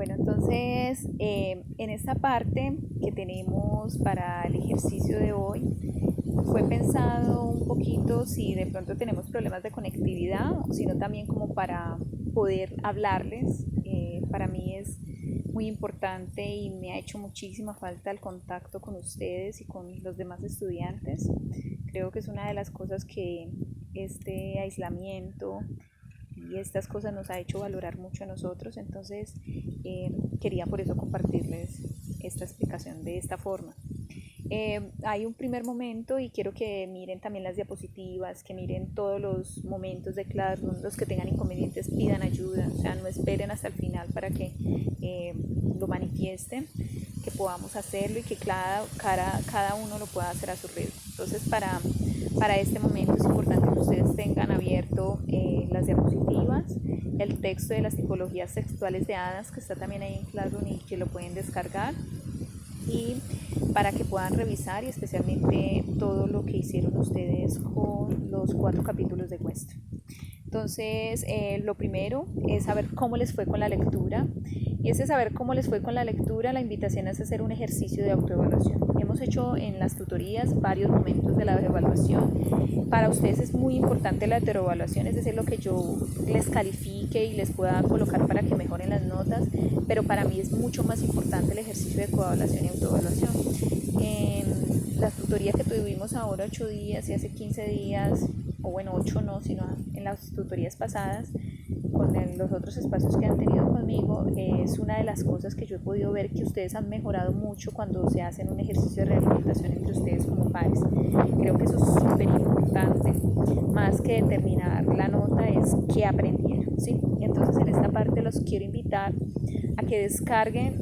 Bueno, entonces en esta parte que tenemos para el ejercicio de hoy, fue pensado un poquito si de pronto tenemos problemas de conectividad, sino también como para poder hablarles. Para mí es muy importante y me ha hecho muchísima falta el contacto con ustedes y con los demás estudiantes. Creo que es una de las cosas que este aislamiento y estas cosas nos ha hecho valorar mucho a nosotros. Entonces quería por eso compartirles esta explicación de esta forma. Hay un primer momento y quiero que miren también las diapositivas, que miren todos los momentos de Classroom. Los que tengan inconvenientes pidan ayuda, o sea, no esperen hasta el final para que lo manifiesten, que podamos hacerlo y que cada uno lo pueda hacer a su ritmo. Entonces para este momento es importante que ustedes tengan abierto las diapositivas, el texto de las tipologías textuales de hadas que está también ahí en Classroom y que lo pueden descargar, y para que puedan revisar y especialmente todo lo que hicieron ustedes con los 4 capítulos de Western. Entonces, lo primero es saber cómo les fue con la lectura. Y ese saber cómo les fue con la lectura, la invitación es hacer un ejercicio de autoevaluación. Hemos hecho en las tutorías varios momentos de la evaluación. Para ustedes es muy importante la heteroevaluación, es decir, lo que yo les califique y les pueda colocar para que mejoren las notas, pero para mí es mucho más importante el ejercicio de coevaluación y autoevaluación. En la tutoría que tuvimos ahora 8 días y hace 15 días, o bueno, 8 no, sino en las tutorías pasadas, con los otros espacios que han tenido conmigo, es una de las cosas que yo he podido ver que ustedes han mejorado mucho cuando se hacen un ejercicio de realimentación entre ustedes como pares. Creo que eso es súper importante, más que determinar la nota es qué aprendieron, ¿sí? Entonces en esta parte los quiero invitar a que descarguen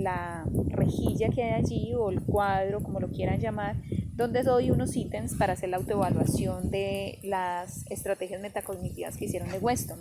la rejilla que hay allí o el cuadro, como lo quieran llamar, donde doy unos ítems para hacer la autoevaluación de las estrategias metacognitivas que hicieron de Weston.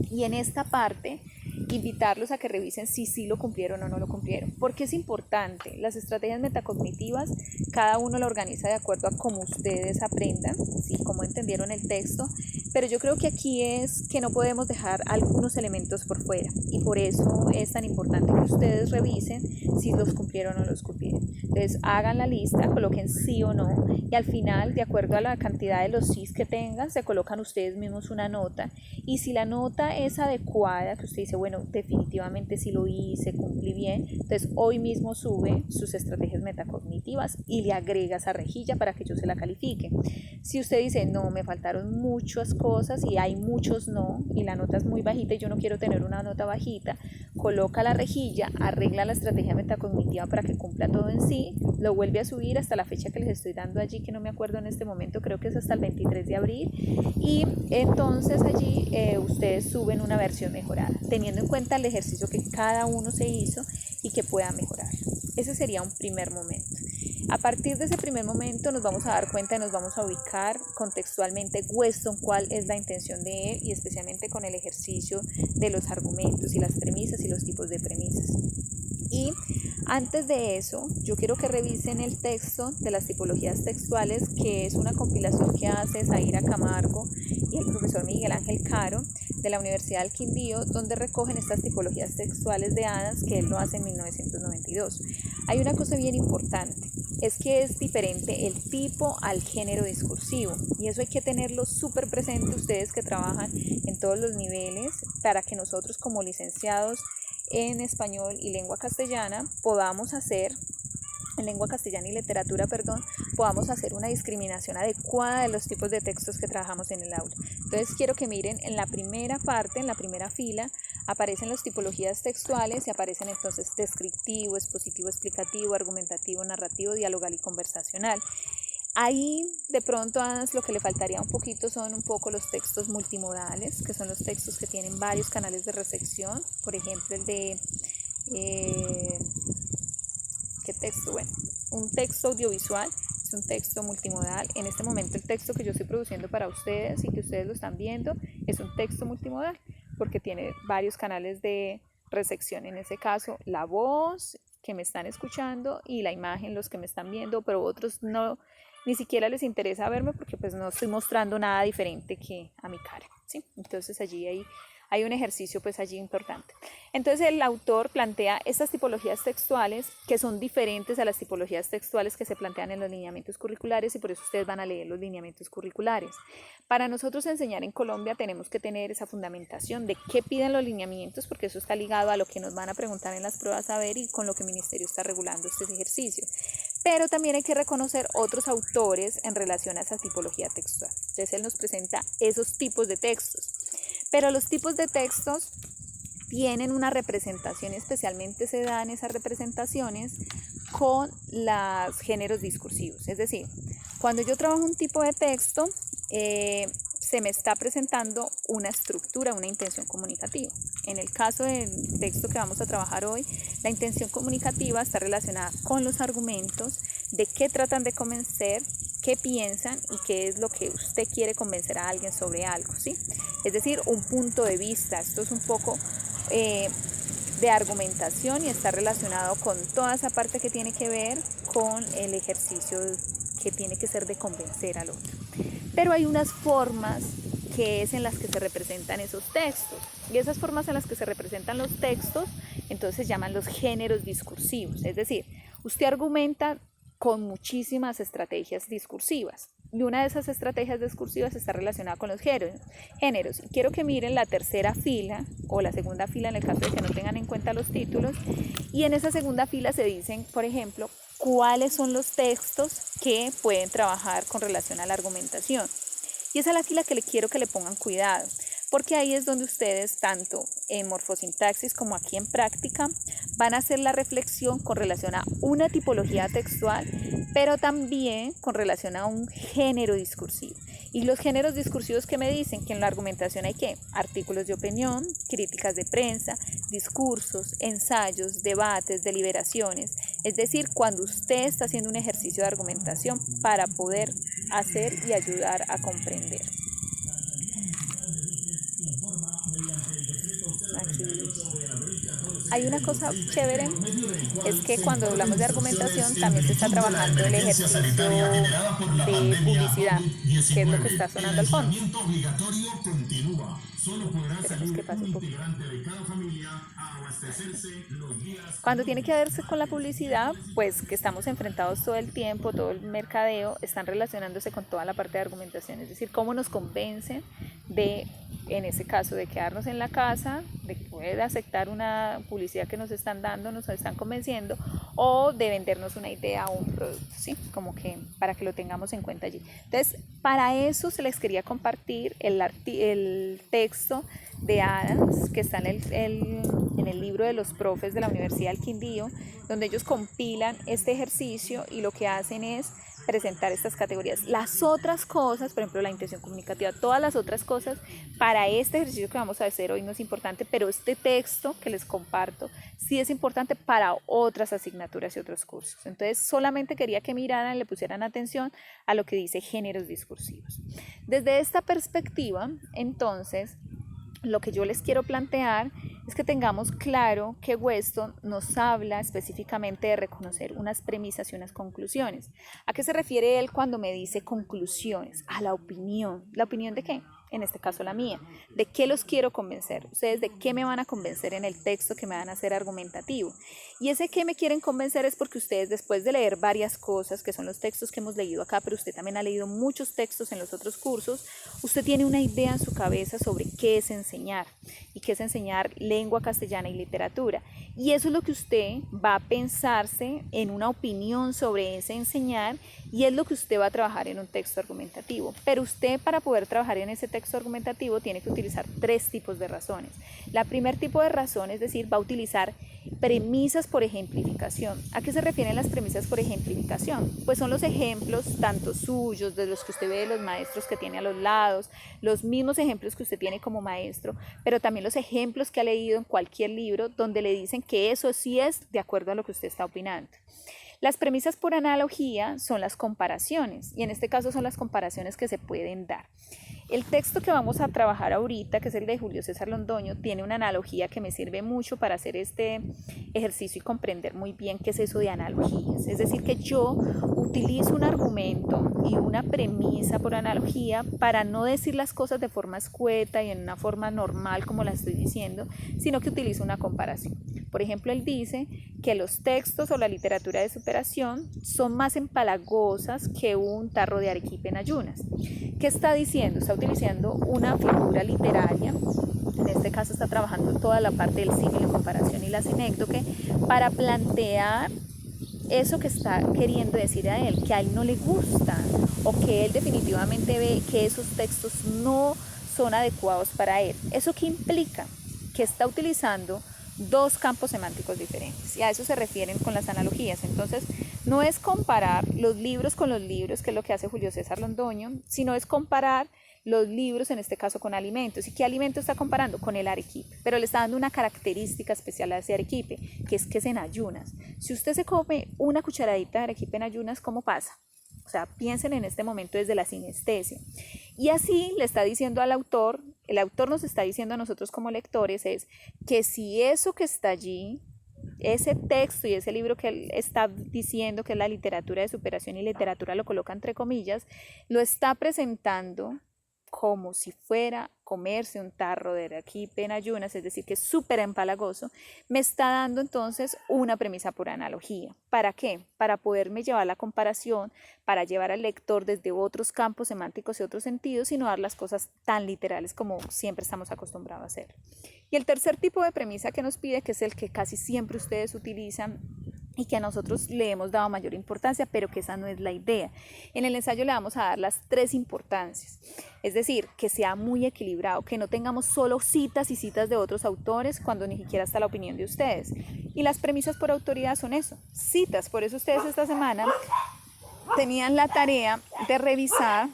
Y en esta parte, invitarlos a que revisen si sí lo cumplieron o no lo cumplieron. Porque es importante, las estrategias metacognitivas, cada uno lo organiza de acuerdo a cómo ustedes aprendan, ¿sí? Cómo entendieron el texto, pero yo creo que aquí es que no podemos dejar algunos elementos por fuera y por eso es tan importante que ustedes revisen si los cumplieron o no los cumplieron. Entonces hagan la lista, coloquen sí o no y al final, de acuerdo a la cantidad de los sís que tengan, se colocan ustedes mismos una nota, y si la nota es adecuada, que usted dice, bueno, definitivamente sí lo hice, cumplí bien, entonces hoy mismo sube sus estrategias metacognitivas y le agrega esa rejilla para que yo se la califique. Si usted dice, no, me faltaron muchas cosas y hay muchos no, y la nota es muy bajita y yo no quiero tener una nota bajita, coloca la rejilla, arregla la estrategia metacognitiva para que cumpla todo en sí, lo vuelve a subir hasta la fecha que les estoy dando allí, que no me acuerdo en este momento, creo que es hasta el 23 de abril, y entonces allí ustedes suben una versión mejorada, teniendo en cuenta el ejercicio que cada uno se hizo y que pueda mejorar. Ese sería un primer momento. A partir de ese primer momento nos vamos a dar cuenta y nos vamos a ubicar contextualmente Weston, cuál es la intención de él y especialmente con el ejercicio de los argumentos y las premisas y los tipos de premisas. Y antes de eso, yo quiero que revisen el texto de las tipologías textuales, que es una compilación que hace Zaira Camargo y el profesor Miguel Ángel Caro de la Universidad del Quindío, donde recogen estas tipologías textuales de hadas que él lo hace en 1992. Hay una cosa bien importante, es que es diferente el tipo al género discursivo, y eso hay que tenerlo súper presente ustedes que trabajan en todos los niveles, para que nosotros como licenciados en español y lengua castellana podamos hacer, en lengua castellana y literatura, podamos hacer una discriminación adecuada de los tipos de textos que trabajamos en el aula. Entonces quiero que miren en la primera parte, en la primera fila, aparecen las tipologías textuales y aparecen entonces descriptivo, expositivo, explicativo, argumentativo, narrativo, dialogal y conversacional. Ahí de pronto a lo que le faltaría un poquito son un poco los textos multimodales, que son los textos que tienen varios canales de recepción, por ejemplo el de ¿qué texto? Bueno, un texto audiovisual es un texto multimodal. En este momento el texto que yo estoy produciendo para ustedes y que ustedes lo están viendo es un texto multimodal porque tiene varios canales de recepción. En ese caso, la voz que me están escuchando y la imagen los que me están viendo, pero otros no, ni siquiera les interesa verme porque pues no estoy mostrando nada diferente que a mi cara, ¿sí? Entonces allí hay hay un ejercicio pues allí importante. Entonces el autor plantea estas tipologías textuales que son diferentes a las tipologías textuales que se plantean en los lineamientos curriculares y por eso ustedes van a leer los lineamientos curriculares. Para nosotros enseñar en Colombia tenemos que tener esa fundamentación de qué piden los lineamientos, porque eso está ligado a lo que nos van a preguntar en las pruebas a ver y con lo que el ministerio está regulando este ejercicio. Pero también hay que reconocer otros autores en relación a esa tipología textual. Entonces él nos presenta esos tipos de textos. Pero los tipos de textos tienen una representación, especialmente se dan esas representaciones con los géneros discursivos. Es decir, cuando yo trabajo un tipo de texto, se me está presentando una estructura, una intención comunicativa. En el caso del texto que vamos a trabajar hoy, la intención comunicativa está relacionada con los argumentos, de qué tratan de convencer, qué piensan y qué es lo que usted quiere convencer a alguien sobre algo, ¿sí? Es decir, un punto de vista. Esto es un poco de argumentación y está relacionado con toda esa parte que tiene que ver con el ejercicio que tiene que ser de convencer al otro. Pero hay unas formas que es en las que se representan esos textos, y esas formas en las que se representan los textos entonces se llaman los géneros discursivos. Es decir, usted argumenta con muchísimas estrategias discursivas, y una de esas estrategias discursivas está relacionada con los géneros. Y quiero que miren la tercera fila o la segunda fila en el caso de que no tengan en cuenta los títulos, y en esa segunda fila se dicen, por ejemplo, cuáles son los textos que pueden trabajar con relación a la argumentación. Y esa es la fila que quiero que le pongan cuidado, porque ahí es donde ustedes, tanto en morfosintaxis como aquí en práctica, van a hacer la reflexión con relación a una tipología textual, pero también con relación a un género discursivo. Y los géneros discursivos que me dicen que en la argumentación hay ¿qué? Artículos de opinión, críticas de prensa, discursos, ensayos, debates, deliberaciones. Es decir, cuando usted está haciendo un ejercicio de argumentación para poder hacer y ayudar a comprender. Aquí hay una cosa chévere, es que cuando hablamos de argumentación también se está trabajando el ejercicio de publicidad, que es lo que está sonando al fondo. Esperemos que pase un poquito. Cuando tiene que verse con la publicidad, pues que estamos enfrentados todo el tiempo, todo el mercadeo, están relacionándose con toda la parte de argumentación, es decir, cómo nos convencen de, en ese caso, de quedarnos en la casa, de poder aceptar una publicidad que nos están dando, nos están convenciendo, o de vendernos una idea o un producto, ¿sí? Como que para que lo tengamos en cuenta allí. Entonces, para eso se les quería compartir el texto de Adams, que está en el libro de los profes de la Universidad del Quindío, donde ellos compilan este ejercicio y lo que hacen es presentar estas categorías. Las otras cosas, por ejemplo, la intención comunicativa, todas las otras cosas, para este ejercicio que vamos a hacer hoy no es importante, pero este texto que les comparto sí es importante para otras asignaturas y otros cursos. Entonces, solamente quería que miraran y le pusieran atención a lo que dice géneros discursivos. Desde esta perspectiva, entonces, lo que yo les quiero plantear es que tengamos claro que Weston nos habla específicamente de reconocer unas premisas y unas conclusiones. ¿A qué se refiere él cuando me dice conclusiones? A la opinión. ¿La opinión de qué? En este caso la mía. ¿De qué los quiero convencer? ¿Ustedes de qué me van a convencer en el texto que me van a hacer argumentativo? Y ese que me quieren convencer es porque ustedes, después de leer varias cosas, que son los textos que hemos leído acá, pero usted también ha leído muchos textos en los otros cursos, usted tiene una idea en su cabeza sobre qué es enseñar, y qué es enseñar lengua castellana y literatura. Y eso es lo que usted va a pensarse en una opinión sobre ese enseñar, y es lo que usted va a trabajar en un texto argumentativo. Pero usted, para poder trabajar en ese texto argumentativo, tiene que utilizar 3 tipos de razones. La primer tipo de razón, es decir, va a utilizar premisas por ejemplificación. ¿A qué se refieren las premisas por ejemplificación? Pues son los ejemplos tanto suyos, de los que usted ve de los maestros que tiene a los lados, los mismos ejemplos que usted tiene como maestro, pero también los ejemplos que ha leído en cualquier libro donde le dicen que eso sí es de acuerdo a lo que usted está opinando. Las premisas por analogía son las comparaciones, y en este caso son las comparaciones que se pueden dar. El texto que vamos a trabajar ahorita, que es el de Julio César Londoño, tiene una analogía que me sirve mucho para hacer este ejercicio y comprender muy bien qué es eso de analogías. Es decir, que yo utilizo un argumento y una premisa por analogía para no decir las cosas de forma escueta y en una forma normal como la estoy diciendo, sino que utilizo una comparación. Por ejemplo, él dice que los textos o la literatura de superación son más empalagosas que un tarro de arequipe en ayunas. ¿Qué está diciendo? Está utilizando una figura literaria, en este caso está trabajando toda la parte del símil, la comparación y la sinécdoque, para plantear eso que está queriendo decir a él, que a él no le gusta o que él definitivamente ve que esos textos no son adecuados para él. ¿Eso qué implica? Que está utilizando dos campos semánticos diferentes, y a eso se refieren con las analogías. Entonces, no es comparar los libros con los libros, que es lo que hace Julio César Londoño, sino es comparar los libros, en este caso, con alimentos. ¿Y qué alimento está comparando? Con el arequipe, pero le está dando una característica especial a ese arequipe, que es en ayunas. Si usted se come una cucharadita de arequipe en ayunas, ¿cómo pasa? O sea, piensen en este momento desde la sinestesia. Y así le está diciendo al autor, el autor nos está diciendo a nosotros como lectores, es que si eso que está allí, ese texto y ese libro que él está diciendo que es la literatura de superación, y literatura lo coloca entre comillas, lo está presentando como si fuera comerse un tarro de arequipe en ayunas, es decir, que es súper empalagoso, me está dando entonces una premisa por analogía. ¿Para qué? Para poderme llevar la comparación, para llevar al lector desde otros campos semánticos y otros sentidos, y no dar las cosas tan literales como siempre estamos acostumbrados a hacer. Y el tercer tipo de premisa que nos pide, que es el que casi siempre ustedes utilizan y que a nosotros le hemos dado mayor importancia, pero que esa no es la idea. En el ensayo le vamos a dar las tres importancias, es decir, que sea muy equilibrado, que no tengamos solo citas y citas de otros autores cuando ni siquiera está la opinión de ustedes. Y las premisas por autoridad son eso, citas. Por eso ustedes esta semana tenían la tarea de revisar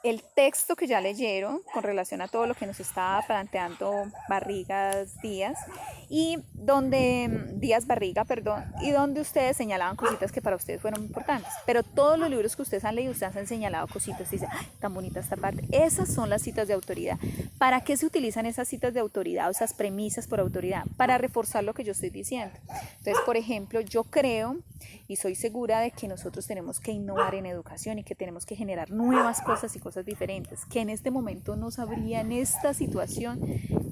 el texto que ya leyeron con relación a todo lo que nos estaba planteando Barrigas Díaz, y Díaz Barriga, perdón, y donde ustedes señalaban cositas que para ustedes fueron importantes. Pero todos los libros que ustedes han leído, ustedes han señalado cositas y dicen, ¡ay, tan bonita esta parte! Esas son las citas de autoridad. ¿Para qué se utilizan esas citas de autoridad o esas premisas por autoridad? Para reforzar lo que yo estoy diciendo. Entonces, por ejemplo, yo creo y soy segura de que nosotros tenemos que innovar en educación y que tenemos que generar nuevas cosas y cosas diferentes, que en este momento no sabría en esta situación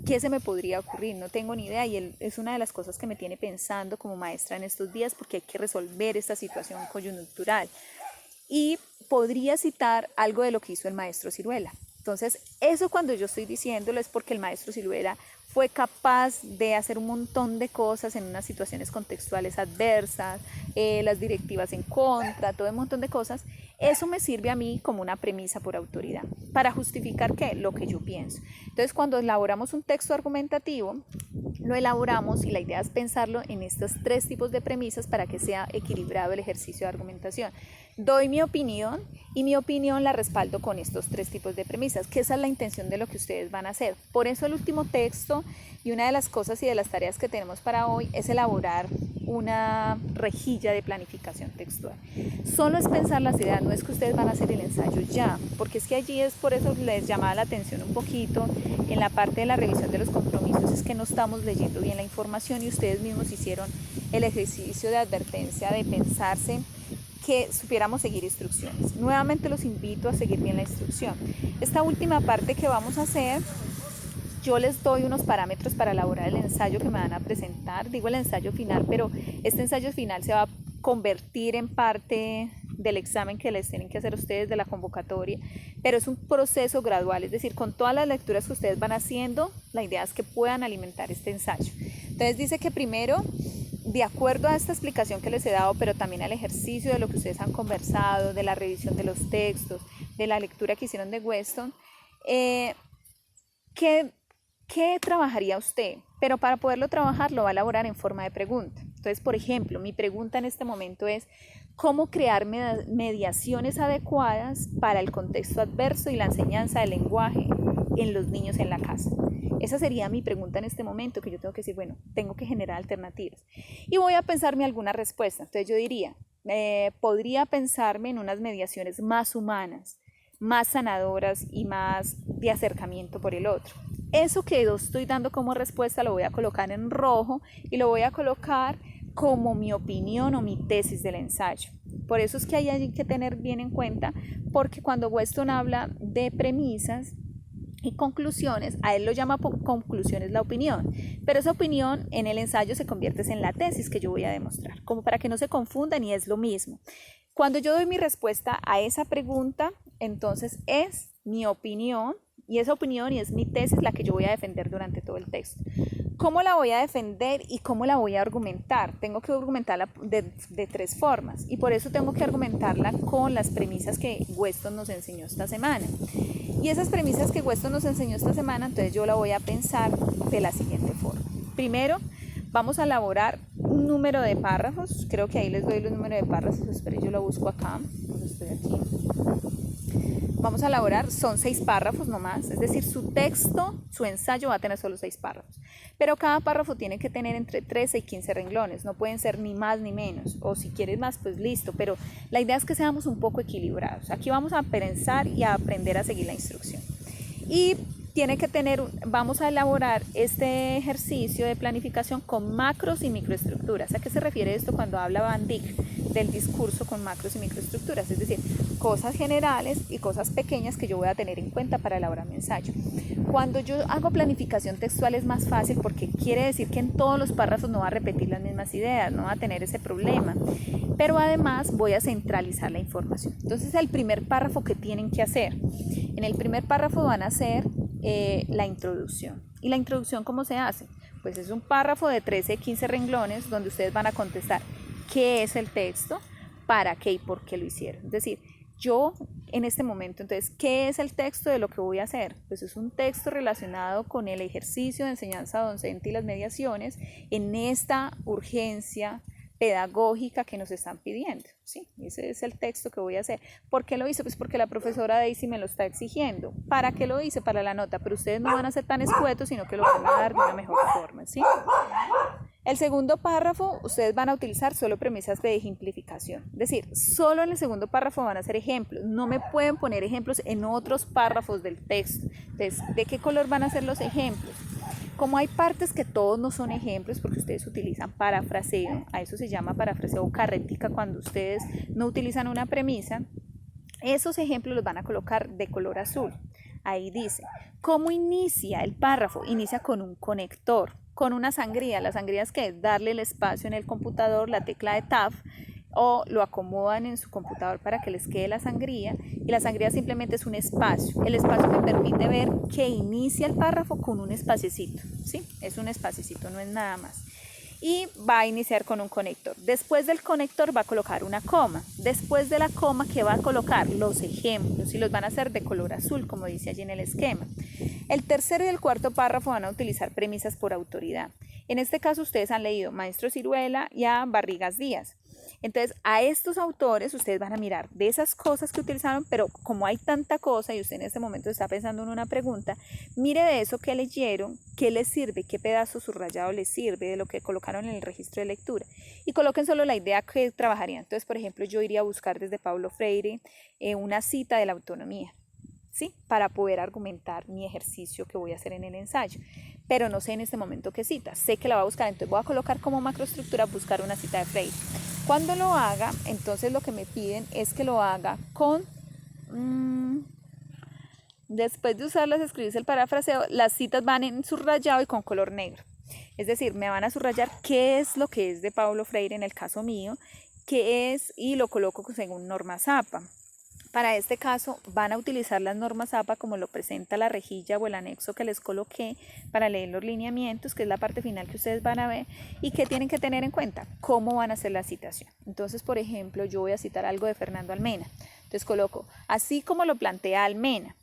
qué se me podría ocurrir, no tengo ni idea, y es una de las cosas que me tiene pensando como maestra en estos días, porque hay que resolver esta situación coyuntural. Y podría citar algo de lo que hizo el maestro Ciruela. Entonces, eso cuando yo estoy diciéndolo es porque el maestro Ciruela fue capaz de hacer un montón de cosas en unas situaciones contextuales adversas, las directivas en contra, todo un montón de cosas. Eso me sirve a mí como una premisa por autoridad, para justificar ¿qué? Lo que yo pienso. Entonces, cuando elaboramos un texto argumentativo, lo elaboramos y la idea es pensarlo en estos tres tipos de premisas para que sea equilibrado el ejercicio de argumentación. Doy mi opinión y mi opinión la respaldo con estos tres tipos de premisas, que esa es la intención de lo que ustedes van a hacer. Por eso el último texto y una de las cosas y de las tareas que tenemos para hoy es elaborar una rejilla de planificación textual. Solo es pensar las ideas, no es que ustedes van a hacer el ensayo ya, porque es que allí es por eso les llamaba la atención un poquito en la parte de la revisión de los compromisos, es que no estamos leyendo bien la información y ustedes mismos hicieron el ejercicio de advertencia de pensarse que supiéramos seguir instrucciones. Nuevamente los invito a seguir bien la instrucción. Esta última parte que vamos a hacer, yo les doy unos parámetros para elaborar el ensayo que me van a presentar, digo el ensayo final, pero este ensayo final se va a convertir en parte del examen que les tienen que hacer ustedes de la convocatoria, pero es un proceso gradual, es decir, con todas las lecturas que ustedes van haciendo, la idea es que puedan alimentar este ensayo. Entonces dice que primero, de acuerdo a esta explicación que les he dado, pero también al ejercicio de lo que ustedes han conversado, de la revisión de los textos, de la lectura que hicieron de Weston, ¿qué trabajaría usted? Pero para poderlo trabajar lo va a elaborar en forma de pregunta. Entonces, por ejemplo, mi pregunta en este momento es ¿cómo crear mediaciones adecuadas para el contexto adverso y la enseñanza del lenguaje en los niños en la casa? Esa sería mi pregunta en este momento, que yo tengo que decir, bueno, tengo que generar alternativas. Y voy a pensarme alguna respuesta. Entonces yo diría, podría pensarme en unas mediaciones más humanas, más sanadoras y más de acercamiento por el otro. Eso que yo estoy dando como respuesta lo voy a colocar en rojo y lo voy a colocar como mi opinión o mi tesis del ensayo. Por eso es que hay que tener bien en cuenta, porque cuando Weston habla de premisas y conclusiones, a él lo llama conclusiones la opinión, pero esa opinión en el ensayo se convierte en la tesis que yo voy a demostrar, como para que no se confundan y es lo mismo. Cuando yo doy mi respuesta a esa pregunta, entonces es mi opinión y esa opinión y es mi tesis la que yo voy a defender durante todo el texto. ¿Cómo la voy a defender y cómo la voy a argumentar? Tengo que argumentarla de tres formas y por eso tengo que argumentarla con las premisas que Weston nos enseñó esta semana. Y esas premisas que Weston nos enseñó esta semana, entonces yo la voy a pensar de la siguiente forma. Primero, vamos a elaborar un número de párrafos. Creo que ahí les doy los números de párrafos. Esperen, yo lo busco acá, pues estoy aquí. Vamos a elaborar, son 6 párrafos nomás, es decir, su texto, su ensayo va a tener solo 6 párrafos, pero cada párrafo tiene que tener entre 13 y 15 renglones, no pueden ser ni más ni menos, o si quieres más, pues listo, pero la idea es que seamos un poco equilibrados. Aquí vamos a pensar y a aprender a seguir la instrucción. Y tiene que tener, vamos a elaborar este ejercicio de planificación con macros y microestructuras. ¿A qué se refiere esto cuando habla Van Dyck del discurso con macros y microestructuras? Es decir, cosas generales y cosas pequeñas que yo voy a tener en cuenta para elaborar mi ensayo. Cuando yo hago planificación textual es más fácil porque quiere decir que en todos los párrafos no va a repetir las mismas ideas, no va a tener ese problema, pero además voy a centralizar la información. Entonces, el primer párrafo que tienen que hacer, en el primer párrafo van a hacer la introducción. ¿Y la introducción cómo se hace? Pues es un párrafo de 13, 15 renglones donde ustedes van a contestar qué es el texto, para qué y por qué lo hicieron. Es decir, yo en este momento, entonces, ¿qué es el texto de lo que voy a hacer? Pues es un texto relacionado con el ejercicio de enseñanza docente y las mediaciones en esta urgencia pedagógica que nos están pidiendo, ¿sí? Ese es el texto que voy a hacer. ¿Por qué lo hice? Pues porque la profesora Daisy me lo está exigiendo. ¿Para qué lo hice? Para la nota, pero ustedes no van a ser tan escuetos, sino que lo van a dar de una mejor forma, ¿sí? El segundo párrafo, ustedes van a utilizar solo premisas de ejemplificación. Es decir, solo en el segundo párrafo van a ser ejemplos. No me pueden poner ejemplos en otros párrafos del texto. Entonces, ¿de qué color van a ser los ejemplos? Como hay partes que todos no son ejemplos porque ustedes utilizan parafraseo, a eso se llama parafraseo o carrética cuando ustedes no utilizan una premisa, esos ejemplos los van a colocar de color azul. Ahí dice, ¿cómo inicia el párrafo? Inicia con un conector, con una sangría. La sangría es que darle el espacio en el computador, la tecla de Tab, o lo acomodan en su computador para que les quede la sangría, y la sangría simplemente es un espacio. El espacio me permite ver que inicia el párrafo con un espaciecito, ¿sí? Es un espaciecito, no es nada más. Y va a iniciar con un conector. Después del conector va a colocar una coma. Después de la coma, ¿qué va a colocar? Los ejemplos, y los van a hacer de color azul, como dice allí en el esquema. El tercero y el cuarto párrafo van a utilizar premisas por autoridad. En este caso, ustedes han leído Maestro Ciruela y a Barrigas Díaz. Entonces, a estos autores ustedes van a mirar de esas cosas que utilizaron, pero como hay tanta cosa y usted en este momento está pensando en una pregunta, mire de eso que leyeron, qué les sirve, qué pedazo subrayado les sirve de lo que colocaron en el registro de lectura, y coloquen solo la idea que trabajarían. Entonces, por ejemplo, yo iría a buscar desde Paulo Freire una cita de la autonomía, ¿sí? Para poder argumentar mi ejercicio que voy a hacer en el ensayo, pero no sé en este momento qué cita, sé que la voy a buscar, entonces voy a colocar como macroestructura buscar una cita de Freire. Cuando lo haga, entonces lo que me piden es que lo haga con, después de usarlas, escribirse el parafraseo, las citas van en subrayado y con color negro. Es decir, me van a subrayar qué es lo que es de Paulo Freire en el caso mío, qué es, y lo coloco según norma Zappa. Para este caso van a utilizar las normas APA como lo presenta la rejilla o el anexo que les coloqué para leer los lineamientos, que es la parte final que ustedes van a ver, y que tienen que tener en cuenta cómo van a hacer la citación. Entonces, por ejemplo, yo voy a citar algo de Fernando Almena. Entonces coloco, así como lo plantea Almena,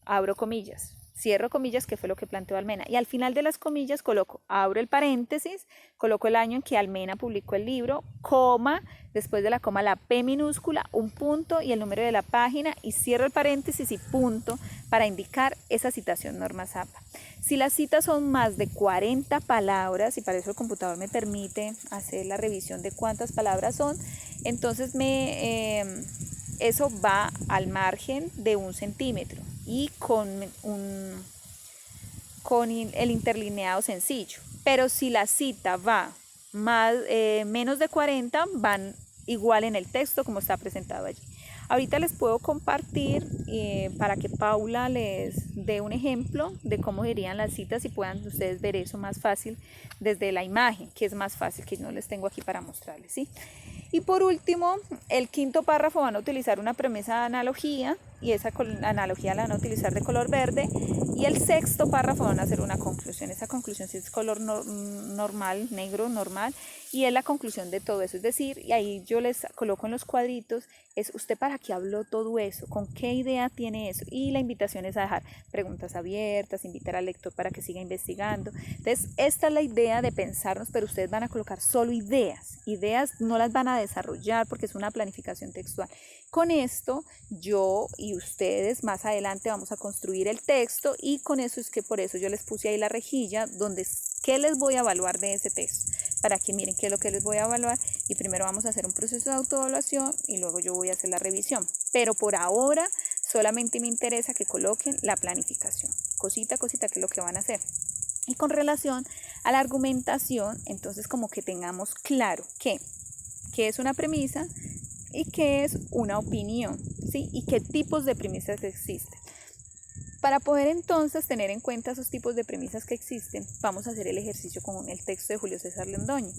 abro comillas, cierro comillas, que fue lo que planteó Almena, y al final de las comillas coloco, abro el paréntesis, coloco el año en que Almena publicó el libro, coma, después de la coma la P minúscula, un punto y el número de la página, y cierro el paréntesis y punto para indicar esa citación norma Zappa. Si las citas son más de 40 palabras, y para eso el computador me permite hacer la revisión de cuántas palabras son, entonces eso va al margen de 1 centímetro y con el interlineado sencillo. Pero si la cita va menos de 40, van igual en el texto como está presentado allí. Ahorita les puedo compartir para que Paula les dé un ejemplo de cómo serían las citas y puedan ustedes ver eso más fácil desde la imagen, que es más fácil, que no les tengo aquí para mostrarles, ¿sí? Y por último, el quinto párrafo van a utilizar una premisa de analogía y esa analogía la van a utilizar de color verde, y el sexto párrafo van a hacer una conclusión. Esa conclusión sí es color normal, negro normal, y es la conclusión de todo eso. Es decir, y ahí yo les coloco en los cuadritos, es usted para qué habló todo eso, con qué idea tiene eso, y la invitación es a dejar preguntas abiertas, invitar al lector para que siga investigando. Entonces, esta es la idea de pensarnos, pero ustedes van a colocar solo ideas no las van a desarrollar porque es una planificación textual. Con esto, yo y ustedes más adelante vamos a construir el texto, y con eso es que por eso yo les puse ahí la rejilla donde qué les voy a evaluar de ese texto, para que miren qué es lo que les voy a evaluar, y primero vamos a hacer un proceso de autoevaluación y luego yo voy a hacer la revisión. Pero por ahora solamente me interesa que coloquen la planificación, cosita a cosita, que es lo que van a hacer. Y con relación a la argumentación, entonces como que tengamos claro qué es una premisa y qué es una opinión, ¿sí? Y qué tipos de premisas existen. Para poder entonces tener en cuenta esos tipos de premisas que existen, vamos a hacer el ejercicio con el texto de Julio César Londoño,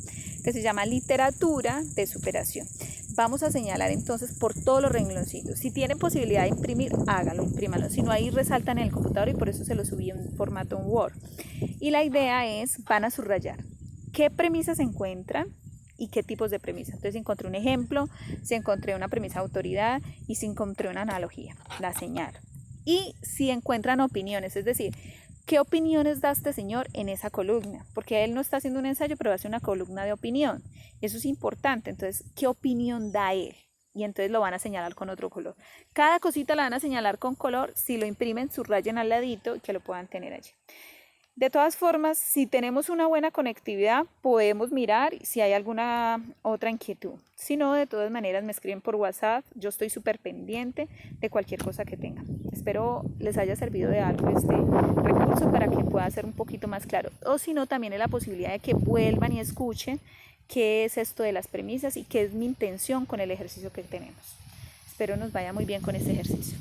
que se llama Literatura de Superación. Vamos a señalar entonces por todos los rengloncitos. Si tienen posibilidad de imprimir, hágalo, imprímalo. Si no, ahí resaltan en el computador, y por eso se lo subí en formato Word. Y la idea es, van a subrayar qué premisas se encuentran y qué tipos de premisas. Entonces, si encontré un ejemplo, si encontré una premisa de autoridad y si encontré una analogía, la señalo. Y si encuentran opiniones, es decir, ¿qué opiniones da este señor en esa columna? Porque él no está haciendo un ensayo, pero hace una columna de opinión. Eso es importante. Entonces, ¿qué opinión da él? Y entonces lo van a señalar con otro color. Cada cosita la van a señalar con color. Si lo imprimen, subrayen al ladito y que lo puedan tener allí. De todas formas, si tenemos una buena conectividad, podemos mirar si hay alguna otra inquietud. Si no, de todas maneras me escriben por WhatsApp. Yo estoy súper pendiente de cualquier cosa que tengan. Espero les haya servido de algo este recurso para que pueda ser un poquito más claro. O si no, también es la posibilidad de que vuelvan y escuchen qué es esto de las premisas y qué es mi intención con el ejercicio que tenemos. Espero nos vaya muy bien con este ejercicio.